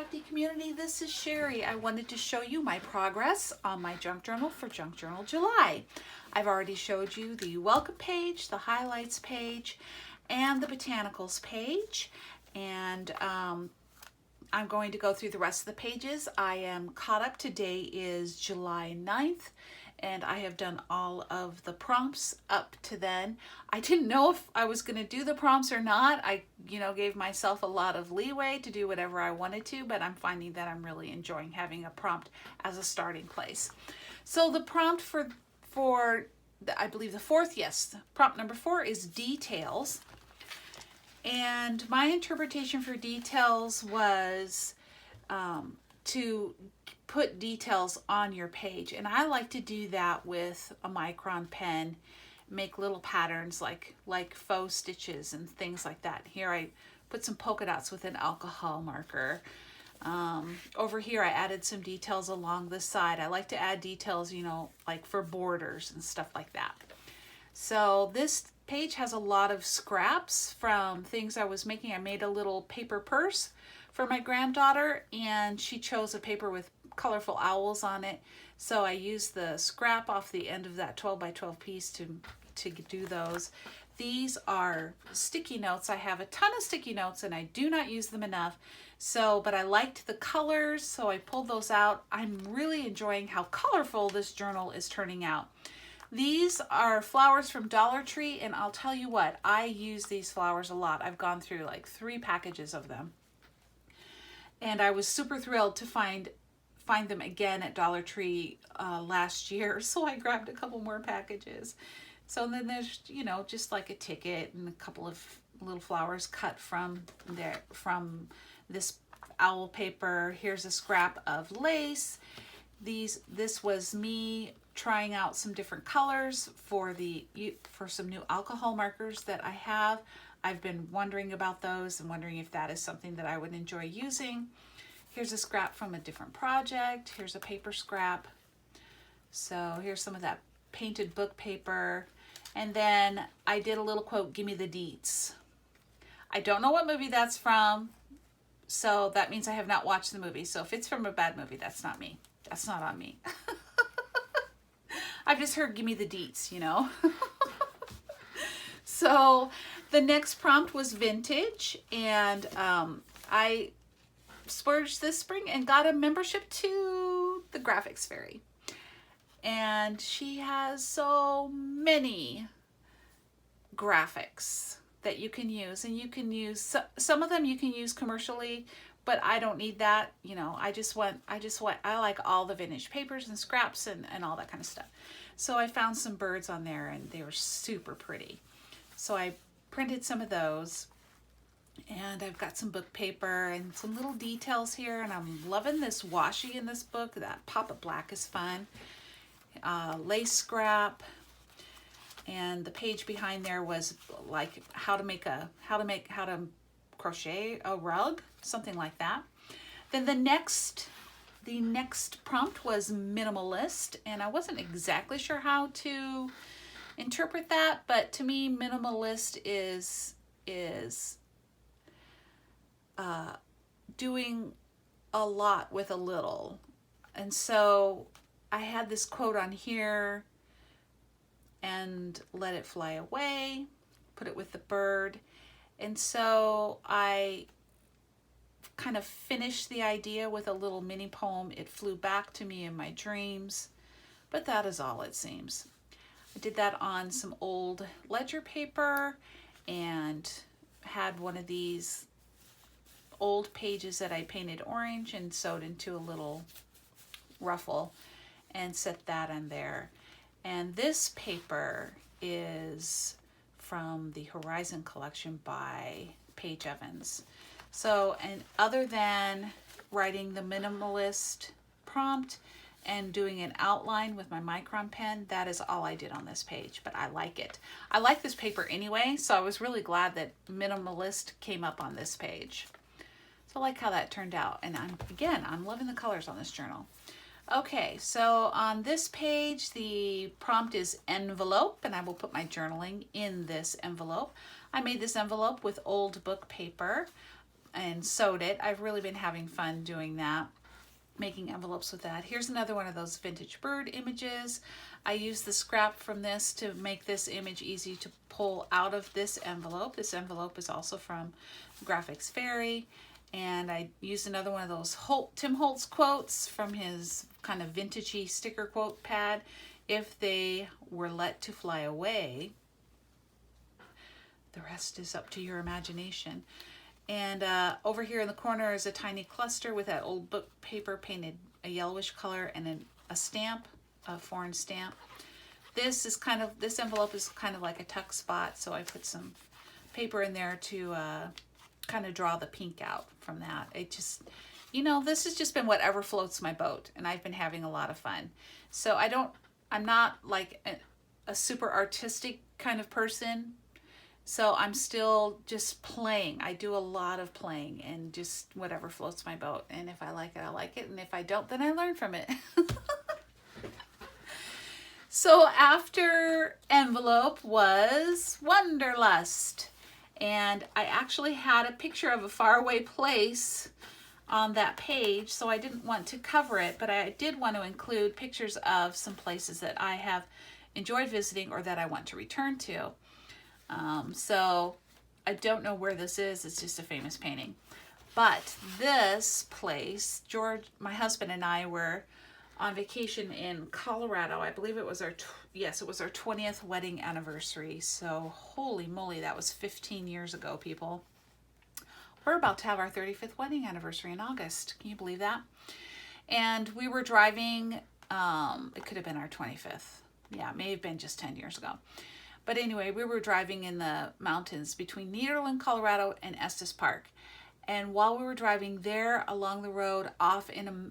crafty community, this is Sherry. I wanted to show you my progress on my junk journal for Junk Journal July. I've already showed you the welcome page, the highlights page, and the botanicals page. And I'm going to go through the rest of the pages. I am caught up. Today is July 9th. And I have done all of the prompts up to then. I didn't know if I was going to do the prompts or not. I, gave myself a lot of leeway to do whatever I wanted to, but I'm finding that I'm really enjoying having a prompt as a starting place. So the prompt I believe the fourth, yes, prompt number 4 is details. And my interpretation for details was to put details on your page, and I like to do that with a micron pen, make little patterns like faux stitches and things like that. Here I put some polka dots with an alcohol marker. Over here I added some details along the side. I like to add details, like for borders and stuff like that. So this page has a lot of scraps from things I was making. I made a little paper purse for my granddaughter, and she chose a paper with colorful owls on it. So I used the scrap off the end of that 12 by 12 piece to do those. These are sticky notes. I have a ton of sticky notes and I do not use them enough. But I liked the colors, so I pulled those out. I'm really enjoying how colorful this journal is turning out. These are flowers from Dollar Tree, and I'll tell you what, I use these flowers a lot. I've gone through like 3 packages of them. And I was super thrilled to find them again at Dollar Tree last year, so I grabbed a couple more packages. So then there's, just like a ticket and a couple of little flowers cut from this owl paper. Here's a scrap of lace. This was me trying out some different colors for some new alcohol markers that I have. I've been wondering about those and wondering if that is something that I would enjoy using. Here's a scrap from a different project. Here's a paper scrap. So here's some of that painted book paper. And then I did a little quote, "Give me the deets." I don't know what movie that's from, so that means I have not watched the movie. So if it's from a bad movie, that's not me. That's not on me. I've just heard "give me the deets," So the next prompt was vintage, and I splurged this spring and got a membership to the Graphics Fairy. And she has so many graphics that you can use, and you can use some of them you can use commercially, but I don't need that. I like all the vintage papers and scraps and all that kind of stuff. So I found some birds on there and they were super pretty. So I printed some of those, and I've got some book paper and some little details here, and I'm loving this washi in this book. That pop of black is fun. Lace scrap, and the page behind there was like how to crochet a rug, something like that. Then the next prompt was minimalist, and I wasn't exactly sure how to interpret that, but to me minimalist is doing a lot with a little. And so I had this quote on here, and let it fly away, put it with the bird. And so I kind of finished the idea with a little mini poem. It flew back to me in my dreams, but that is all, it seems. I did that on some old ledger paper and had one of these old pages that I painted orange and sewed into a little ruffle and set that on there. And this paper is from the Horizon collection by Paige Evans. So, and other than writing the minimalist prompt and doing an outline with my micron pen, that is all I did on this page, but I like it. I like this paper anyway, so I was really glad that minimalist came up on this page. So I like how that turned out, and I'm loving the colors on this journal. Okay, so on this page, the prompt is envelope, and I will put my journaling in this envelope. I made this envelope with old book paper. and sewed it. I've really been having fun doing that, making envelopes with that. Here's another one of those vintage bird images. I used the scrap from this to make this image easy to pull out of this envelope. This envelope is also from Graphics Fairy. And I used another one of those Tim Holtz quotes from his kind of vintagey sticker quote pad. If they were let to fly away, the rest is up to your imagination. And over here in the corner is a tiny cluster with that old book paper painted a yellowish color and a stamp, a foreign stamp. This envelope is kind of like a tuck spot, so I put some paper in there to kind of draw the pink out from that. It just, this has just been whatever floats my boat, and I've been having a lot of fun. So I'm not like a super artistic kind of person, so I'm still just playing. I do a lot of playing and just whatever floats my boat. And if I like it, I like it. And if I don't, then I learn from it. So after envelope was Wonderlust. And I actually had a picture of a faraway place on that page, so I didn't want to cover it, but I did want to include pictures of some places that I have enjoyed visiting or that I want to return to. So I don't know where this is. It's just a famous painting. But this place, my husband and I were on vacation in Colorado. I believe it was our 20th wedding anniversary. So holy moly, that was 15 years ago, people. We're about to have our 35th wedding anniversary in August. Can you believe that? And we were driving, it could have been our 25th. Yeah, it may have been just 10 years ago. But anyway, we were driving in the mountains between Nederland, Colorado and Estes Park. And while we were driving there along the road, off in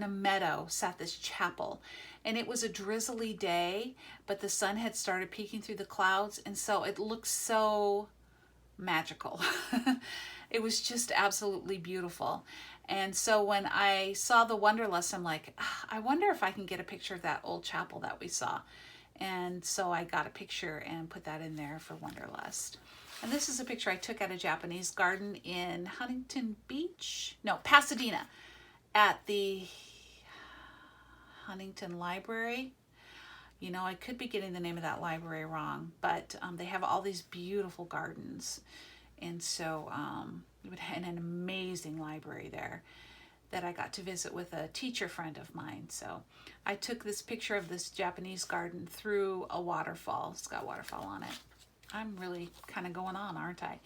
a meadow sat this chapel. And it was a drizzly day, but the sun had started peeking through the clouds, and so it looked so magical. It was just absolutely beautiful. And so when I saw the Wonderlust, I'm like, I wonder if I can get a picture of that old chapel that we saw. And so I got a picture and put that in there for Wonderlust. And this is a picture I took at a Japanese garden in Pasadena, at the Huntington Library. I could be getting the name of that library wrong, but they have all these beautiful gardens. And so we had an amazing library there that I got to visit with a teacher friend of mine. So I took this picture of this Japanese garden through a waterfall. It's got a waterfall on it. I'm really kind of going on, aren't I?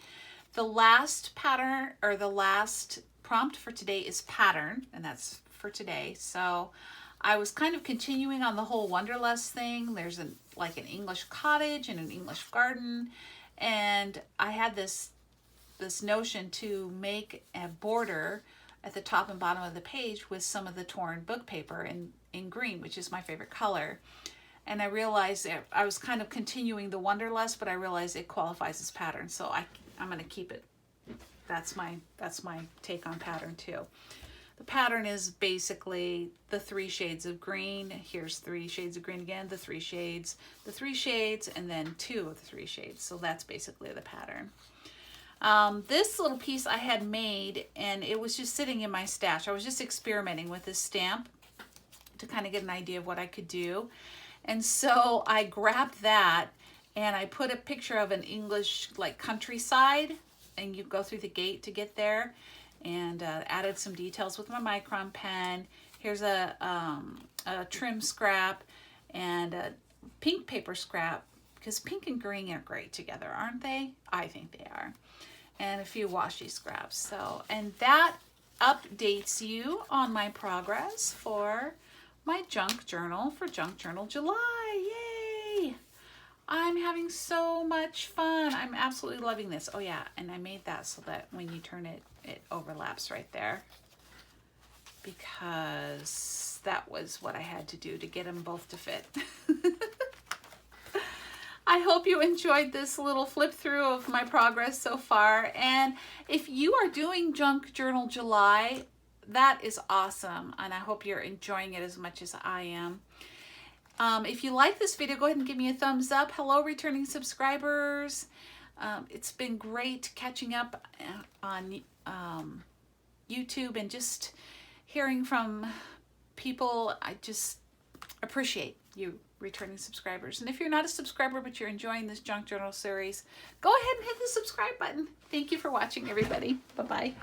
The last pattern, or the last prompt for today, is pattern, and that's for today. So I was kind of continuing on the whole Wonderlust thing. There's an English cottage and an English garden, and I had this notion to make a border at the top and bottom of the page with some of the torn book paper in green, which is my favorite color. And I realized I was kind of continuing the Wonderlust, but I realized it qualifies as pattern, so I'm going to keep it. That's my take on pattern too. The pattern is basically the 3 shades of green. Here's 3 shades of green again, the 3 shades, and then 2 of the 3 shades. So that's basically the pattern. This little piece I had made, and it was just sitting in my stash. I was just experimenting with this stamp to kind of get an idea of what I could do. And so I grabbed that and I put a picture of an English countryside, and you go through the gate to get there, and added some details with my micron pen. Here's a trim scrap and a pink paper scrap, because pink and green are great together, aren't they? I think they are. And a few washi scraps. So, and that updates you on my progress for my junk journal for Junk Journal July. Yay! I'm having so much fun. I'm absolutely loving this. Oh yeah, and I made that so that when you turn it, it overlaps right there, because that was what I had to do to get them both to fit. I hope you enjoyed this little flip through of my progress so far. And if you are doing Junk Journal July, that is awesome. And I hope you're enjoying it as much as I am. If you like this video, go ahead and give me a thumbs up. Hello, returning subscribers. It's been great catching up on YouTube and just hearing from people. I just appreciate you returning subscribers. And if you're not a subscriber but you're enjoying this junk journal series, go ahead and hit the subscribe button. Thank you for watching, everybody. Bye-bye.